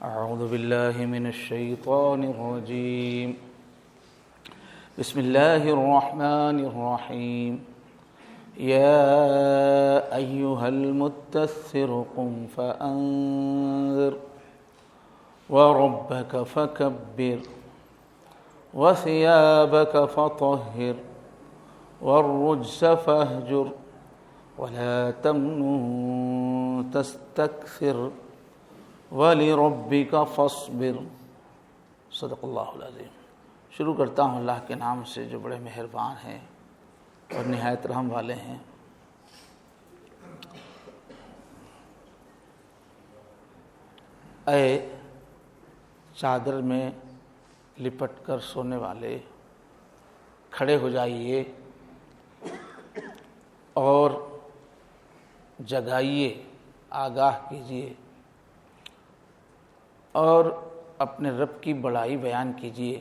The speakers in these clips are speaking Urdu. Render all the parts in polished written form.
أعوذ بالله من الشيطان الرجيم. بسم الله الرحمن الرحيم. يا أيها المدثر قم فأنذر وربك فكبر وثيابك فطهر والرجس فاهجر ولا تمنن تستكثر وَلِرَبِّكَ فَاصْبِرْ. صدق اللہ العظیم. شروع کرتا ہوں اللہ کے نام سے جو بڑے مہربان ہیں اور نہایت رحم والے ہیں. اے چادر میں لپٹ کر سونے والے، کھڑے ہو جائیے اور جگائیے، آگاہ کیجیے اور اپنے رب کی بڑائی بیان کیجیے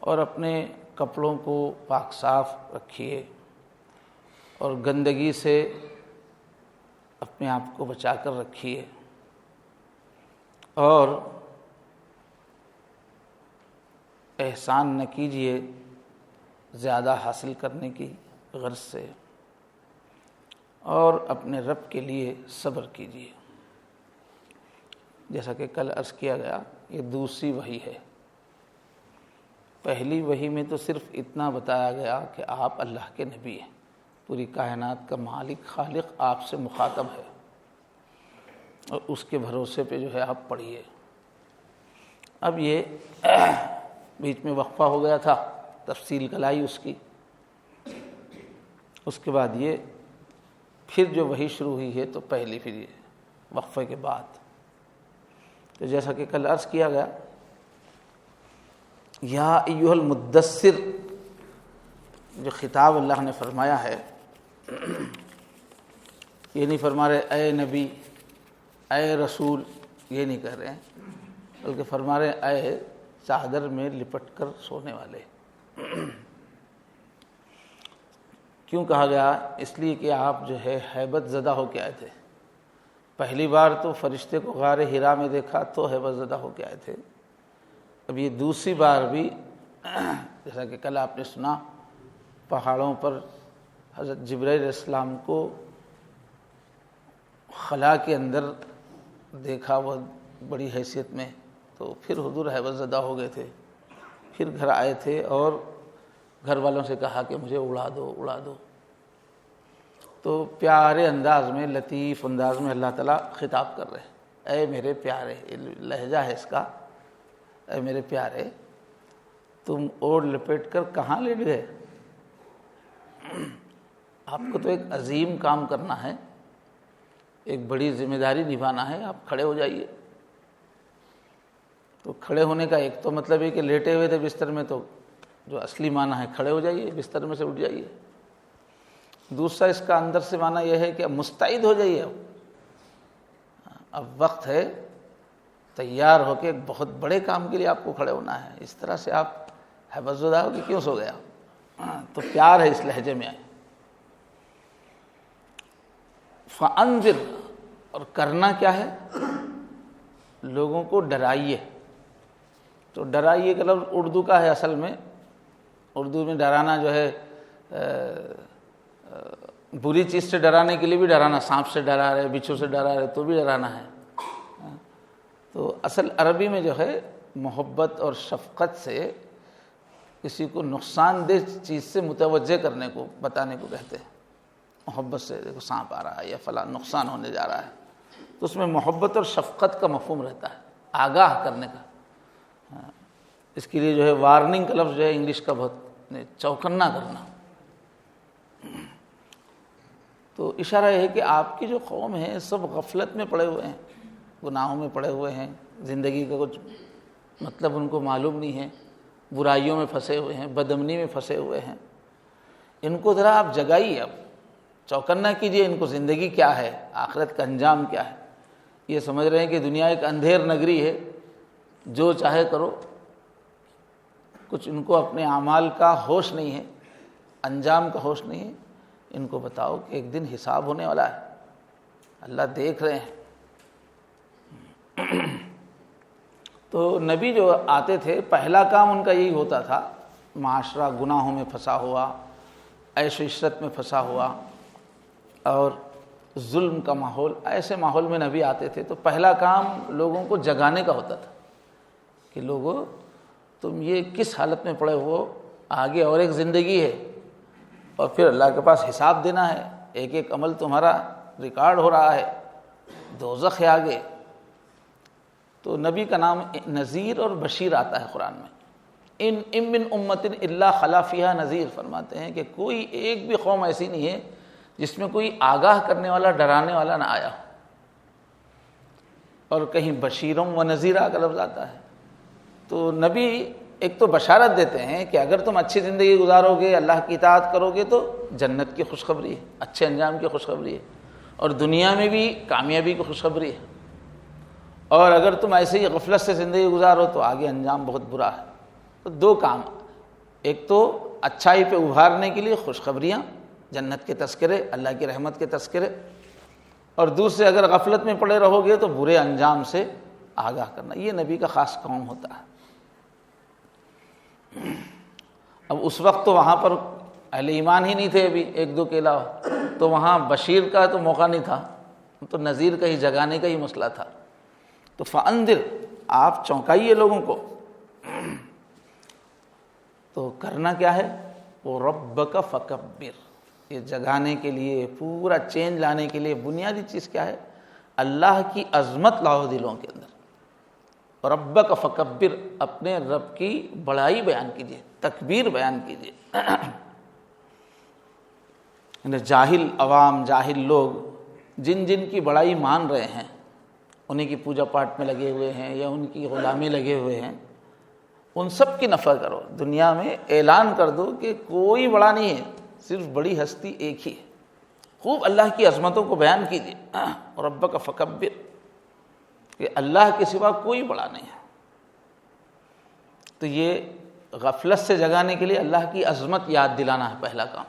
اور اپنے کپڑوں کو پاک صاف رکھیے اور گندگی سے اپنے آپ کو بچا کر رکھیے اور احسان نہ کیجیے زیادہ حاصل کرنے کی غرض سے، اور اپنے رب کے لیے صبر کیجیے. جیسا کہ کل عرض کیا گیا، یہ دوسری وحی ہے. پہلی وحی میں تو صرف اتنا بتایا گیا کہ آپ اللہ کے نبی ہیں، پوری کائنات کا مالک خالق آپ سے مخاطب ہے اور اس کے بھروسے پہ جو ہے آپ پڑھیے. اب یہ بیچ میں وقفہ ہو گیا تھا، تفصیل کلائی اس کی. اس کے بعد یہ پھر جو وحی شروع ہوئی ہے تو پہلی پھر یہ وقفے کے بعد. تو جیسا کہ کل عرض کیا گیا، یا ایھا المدثر، جو خطاب اللہ نے فرمایا ہے، یہ نہیں فرما رہے اے نبی، اے رسول، یہ نہیں کہہ رہے ہیں، بلکہ فرما رہے اے چادر میں لپٹ کر سونے والے. کیوں کہا گیا؟ اس لیے کہ آپ جو ہے ہیبت زدہ ہو کے آئے تھے. پہلی بار تو فرشتے کو غار حرا میں دیکھا تو ہیبت زدہ ہو کے آئے تھے. اب یہ دوسری بار بھی جیسا کہ کل آپ نے سنا، پہاڑوں پر حضرت جبرائیل علیہ السلام کو خلا کے اندر دیکھا وہ بڑی حیثیت میں، تو پھر حضور ہیبت زدہ ہو گئے تھے. پھر گھر آئے تھے اور گھر والوں سے کہا کہ مجھے اڑا دو اڑا دو. تو پیارے انداز میں، لطیف انداز میں اللہ تعالیٰ خطاب کر رہے ہیں، اے میرے پیارے، لہجہ ہے اس کا، اے میرے پیارے، تم اوڑھ لپیٹ کر کہاں لیٹ گئے؟ آپ کو تو ایک عظیم کام کرنا ہے، ایک بڑی ذمہ داری نبھانا ہے، آپ کھڑے ہو جائیے. تو کھڑے ہونے کا ایک تو مطلب ہے کہ لیٹے ہوئے تھے بستر میں، تو جو اصلی معنی ہے کھڑے ہو جائیے، بستر میں سے اٹھ جائیے. دوسرا اس کا اندر سے معنی یہ ہے کہ اب مستعد ہو جائیے، اب وقت ہے، تیار ہو کے ایک بہت بڑے کام کے لیے آپ کو کھڑے ہونا ہے. اس طرح سے آپ ہیبت زدہ ہو کہ کیوں سو گیا؟ تو پیار ہے اس لہجے میں. فَأَنذِرْ، اور کرنا کیا ہے؟ لوگوں کو ڈرائیے. تو ڈرائیے کا لفظ اردو کا ہے. اصل میں اردو میں ڈرانا جو ہے بری چیز سے ڈرانے کے لیے بھی ڈرانا، سانپ سے ڈرا رہے، بچھو سے ڈرا رہے تو بھی ڈرانا ہے. تو اصل عربی میں جو ہے محبت اور شفقت سے کسی کو نقصان دہ چیز سے متوجہ کرنے کو، بتانے کو کہتے ہیں. محبت سے، دیکھو سانپ آ رہا ہے یا فلاں نقصان ہونے جا رہا ہے، تو اس میں محبت اور شفقت کا مفہوم رہتا ہے، آگاہ کرنے کا. اس کے لیے جو ہے وارننگ کا لفظ جو ہے انگلش کا بہت، چوکنا کرنا. تو اشارہ یہ ہے کہ آپ کی جو قوم ہے سب غفلت میں پڑے ہوئے ہیں، گناہوں میں پڑے ہوئے ہیں، زندگی کا کچھ مطلب ان کو معلوم نہیں ہے، برائیوں میں پھنسے ہوئے ہیں، بدامنی میں پھنسے ہوئے ہیں. ان کو ذرا آپ جگائیے، اب چوکنا کیجیے ان کو. زندگی کیا ہے، آخرت کا انجام کیا ہے. یہ سمجھ رہے ہیں کہ دنیا ایک اندھیر نگری ہے، جو چاہے کرو. کچھ ان کو اپنے اعمال کا ہوش نہیں ہے، انجام کا ہوش نہیں ہے. ان کو بتاؤ کہ ایک دن حساب ہونے والا ہے، اللہ دیکھ رہے ہیں. تو نبی جو آتے تھے پہلا کام ان کا یہی ہوتا تھا، معاشرہ گناہوں میں پھنسا ہوا، عیش و عشرت میں پھنسا ہوا اور ظلم کا ماحول، ایسے ماحول میں نبی آتے تھے تو پہلا کام لوگوں کو جگانے کا ہوتا تھا کہ لوگوں تم یہ کس حالت میں پڑے ہو، آگے اور ایک زندگی ہے اور پھر اللہ کے پاس حساب دینا ہے، ایک ایک عمل تمہارا ریکارڈ ہو رہا ہے، دوزخ ہے آگے۔ تو نبی کا نام نذیر اور بشیر آتا ہے قرآن میں۔ ان من امت الا خلا فیہا نذیر، فرماتے ہیں کہ کوئی ایک بھی قوم ایسی نہیں ہے جس میں کوئی آگاہ کرنے والا، ڈرانے والا نہ آیا ہو۔ اور کہیں بشیرم و نذیرہ کا لفظ آتا ہے۔ تو نبی ایک تو بشارت دیتے ہیں کہ اگر تم اچھی زندگی گزارو گے، اللہ کی اطاعت کرو گے تو جنت کی خوشخبری ہے، اچھے انجام کی خوشخبری ہے، اور دنیا میں بھی کامیابی کی خوشخبری ہے، اور اگر تم ایسے ہی غفلت سے زندگی گزارو تو آگے انجام بہت برا ہے۔ تو دو کام، ایک تو اچھائی پہ ابھارنے کے لیے خوشخبریاں، جنت کے تذکرے، اللہ کی رحمت کے تذکرے، اور دوسرے اگر غفلت میں پڑے رہو گے تو برے انجام سے آگاہ کرنا۔ یہ نبی کا خاص کام ہوتا ہے۔ اب اس وقت تو وہاں پر اہل ایمان ہی نہیں تھے ابھی ایک دو کے علاوہ، تو وہاں بشیر کا تو موقع نہیں تھا، تو نذیر کا ہی، جگانے کا ہی مسئلہ تھا۔ تو فانذر، آپ چونکائیے لوگوں کو۔ تو کرنا کیا ہے؟ وہ ربک فکبر، یہ جگانے کے لیے، پورا چینج لانے کے لیے بنیادی چیز کیا ہے؟ اللہ کی عظمت لاؤ دلوں کے اندر۔ ربک فکبر، اپنے رب کی بڑائی بیان کیجیے، تکبیر بیان کیجیے۔ جاہل عوام، جاہل لوگ جن جن کی بڑائی مان رہے ہیں، انہیں کی پوجا پاٹ میں لگے ہوئے ہیں یا ان کی غلامی لگے ہوئے ہیں، ان سب کی نفع کرو، دنیا میں اعلان کر دو کہ کوئی بڑا نہیں ہے، صرف بڑی ہستی ایک ہی ہے۔ خوب اللہ کی عظمتوں کو بیان کیجیے، ربک فکبر، کہ اللہ کے سوا کوئی بڑا نہیں ہے۔ تو یہ غفلت سے جگانے کے لیے اللہ کی عظمت یاد دلانا ہے پہلا کام۔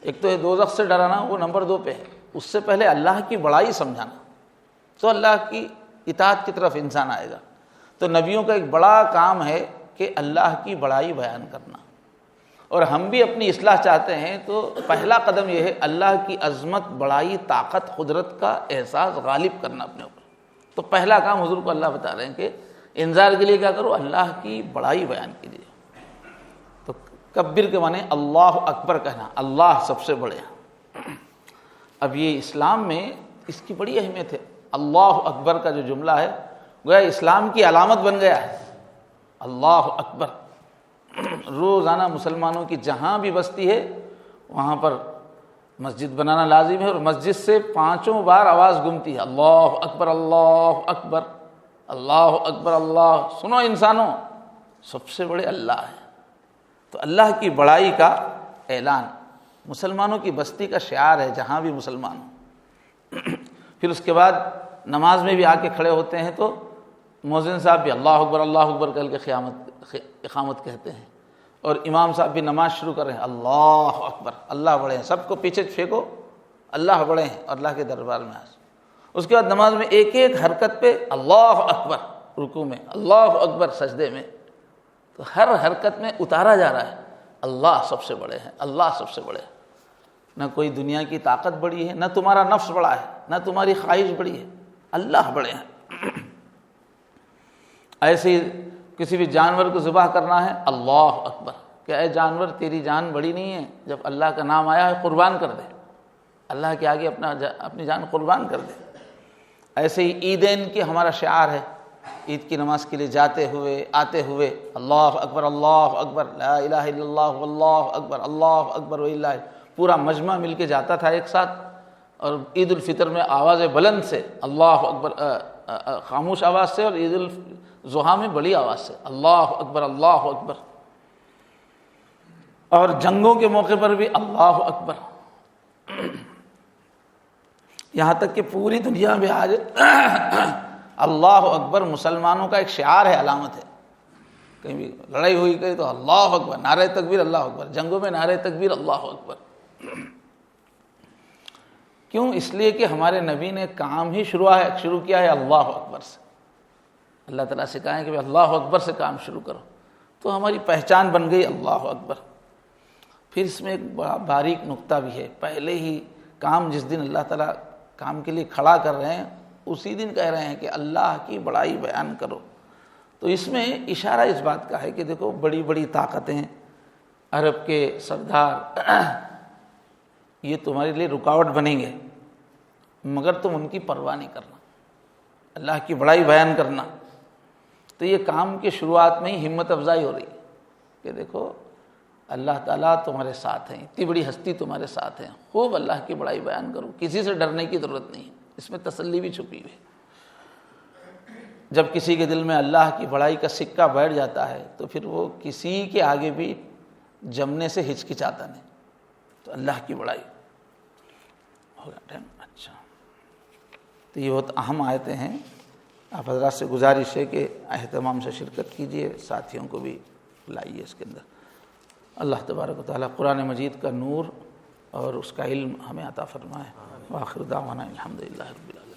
ایک تو یہ دوزخ سے ڈرانا، وہ نمبر 2 پہ ہے۔ اس سے پہلے اللہ کی بڑائی سمجھانا، تو اللہ کی اطاعت کی طرف انسان آئے گا۔ تو نبیوں کا ایک بڑا کام ہے کہ اللہ کی بڑائی بیان کرنا، اور ہم بھی اپنی اصلاح چاہتے ہیں تو پہلا قدم یہ ہے اللہ کی عظمت، بڑائی، طاقت، قدرت کا احساس غالب کرنا اپنے اوپر۔ تو پہلا کام حضور کو اللہ بتا رہے ہیں کہ انذار کے لیے کیا کرو؟ اللہ کی بڑائی بیان کیجیے۔ تو کبر کے معنی اللہ اکبر کہنا، اللہ سب سے بڑے ہیں۔ اب یہ اسلام میں اس کی بڑی اہمیت ہے۔ اللہ اکبر کا جو جملہ ہے گویا اسلام کی علامت بن گیا ہے۔ اللہ اکبر روزانہ مسلمانوں کی جہاں بھی بستی ہے وہاں پر مسجد بنانا لازم ہے، اور مسجد سے 5 بار آواز گونجتی ہے، اللہ اکبر، اللہ اکبر، اللہ اکبر۔ اللہ، سنو انسانوں، سب سے بڑے اللہ ہیں۔ تو اللہ کی بڑائی کا اعلان مسلمانوں کی بستی کا شعار ہے، جہاں بھی مسلمان ہوں۔ پھر اس کے بعد نماز میں بھی آ کے کھڑے ہوتے ہیں تو مؤذن صاحب بھی اللہ اکبر، اللہ اکبر کہہ کے اقامت کہتے ہیں، اور امام صاحب بھی نماز شروع کر رہے ہیں، اللہ اکبر، اللہ بڑے ہیں، سب کو پیچھے پھینکو، اللہ بڑے ہیں اور اللہ کے دربار میں حاضر۔ اس کے بعد نماز میں ایک ایک حرکت پہ اللہ اکبر، رکوع میں اللہ اکبر، سجدے میں، تو ہر حرکت میں اتارا جا رہا ہے اللہ سب سے بڑے ہیں، اللہ سب سے بڑے ہیں۔ نہ کوئی دنیا کی طاقت بڑی ہے، نہ تمہارا نفس بڑا ہے، نہ تمہاری خواہش بڑی ہے، اللہ بڑے ہیں۔ ایسے ہی کسی بھی جانور کو ذبح کرنا ہے، اللہ اکبر، کہ اے جانور تیری جان بڑی نہیں ہے، جب اللہ کا نام آیا ہے قربان کر دے، اللہ کے آگے اپنی جان قربان کر دے۔ ایسے ہی عیدین کی ہمارا شعار ہے، عید کی نماز کے لیے جاتے ہوئے آتے ہوئے اللہ اکبر، لا الہ الا اللہ واللہ اکبر، اللہ اکبر وللہ، پورا مجمع مل کے جاتا تھا ایک ساتھ۔ اور عید الفطر میں آواز بلند سے اللہ اکبر، خاموش آواز سے، اور عید الضحیٰ میں بڑی آواز سے اللہ اکبر، اللہ اکبر۔ اور جنگوں کے موقع پر بھی اللہ اکبر۔ یہاں تک کہ پوری دنیا میں آج اللہ اکبر مسلمانوں کا ایک شعار ہے، علامت ہے۔ کہیں بھی لڑائی ہوئی کہیں تو اللہ اکبر، نعرہ تکبیر اللہ اکبر، جنگوں میں نعرہ تکبیر اللہ اکبر۔ کیوں؟ اس لیے کہ ہمارے نبی نے کام ہی شروع کیا ہے اللہ اکبر سے۔ اللہ تعالیٰ سے کہا ہے کہ اللہ اکبر سے کام شروع کرو، تو ہماری پہچان بن گئی اللہ اکبر۔ پھر اس میں ایک بڑا باریک نقطہ بھی ہے، پہلے ہی کام جس دن اللہ تعالیٰ کام کے لیے کھڑا کر رہے ہیں اسی دن کہہ رہے ہیں کہ اللہ کی بڑائی بیان کرو۔ تو اس میں اشارہ اس بات کا ہے کہ دیکھو بڑی بڑی طاقتیں، عرب کے سردار یہ تمہارے لیے رکاوٹ بنیں گے، مگر تم ان کی پرواہ نہیں کرنا، اللہ کی بڑائی بیان کرنا۔ تو یہ کام کے شروعات میں ہی ہمت افزائی ہو رہی ہے کہ دیکھو اللہ تعالیٰ تمہارے ساتھ ہیں، اتنی بڑی ہستی تمہارے ساتھ ہیں، خوب اللہ کی بڑائی بیان کرو، کسی سے ڈرنے کی ضرورت نہیں۔ اس میں تسلی بھی چھپی ہوئی ہے۔ جب کسی کے دل میں اللہ کی بڑائی کا سکہ بیٹھ جاتا ہے تو پھر وہ کسی کے آگے بھی جمنے سے ہچکچاتا نہیں۔ تو اللہ کی بڑائی ہوگا ٹائم۔ اچھا، تو یہ بہت اہم آیتیں ہیں، آپ حضرات سے گزارش ہے کہ اہتمام سے شرکت کیجیے، ساتھیوں کو بھی لائیے اس کے اندر۔ اللہ تبارک و تعالیٰ قرآن مجید کا نور اور اس کا علم ہمیں عطا فرمائے۔ وآخر دعوانا الحمدللہ رب العالمین۔